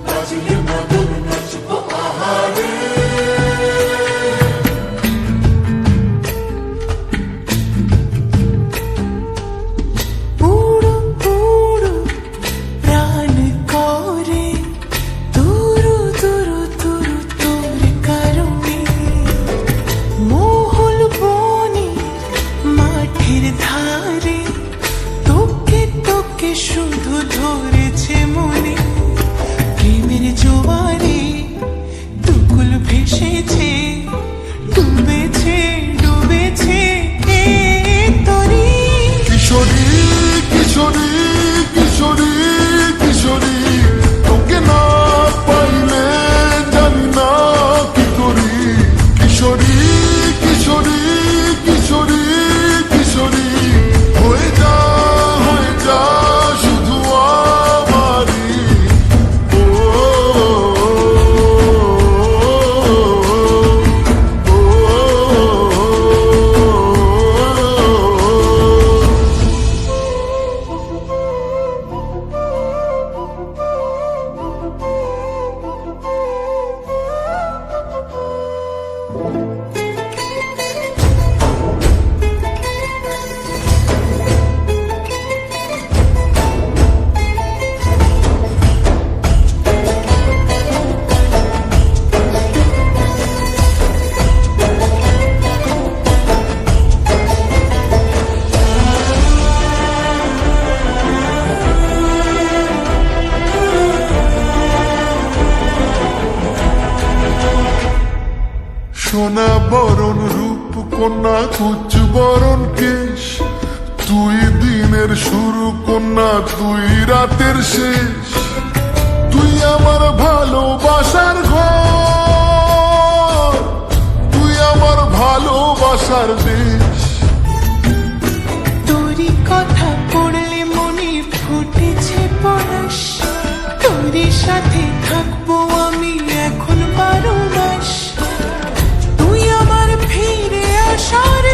বাজলে মদন নাচবো আহারে। পুরো পুরো প্রাণ করে তুরু তুরু তুরু তোর কারণে, মহল বনে মাঠের ধারে তোকে তোকে শুধু ধরেছে মনে। প্রেমের জোয়ারে দুকুল ভেসেছে, ডুবেছে ডুবেছে এ তরি। কিশোরী কিশোরী কিশোরী কিশোরী, তোকে না পাইলে জানি না কি করি। কিশোরী কিশোরী কিশোরী কিশোরী, হয়ে যা শুধু আমারই। ও, সোনা বরণ রূপ কন্যা কুচ বরণ কেশ, তুই দিনের শুরু কন্যা তুই রাতের শেষ। তুই আমার ভালোবাসার ঘর, তুই আমার ভালোবাসার দেশ। তোরই কথা পড়লে মনে ফুটেছে পরশ, তোরই সাথে থাকবো আমি এখন 12 মাস। তুই আমার ফিরে আসার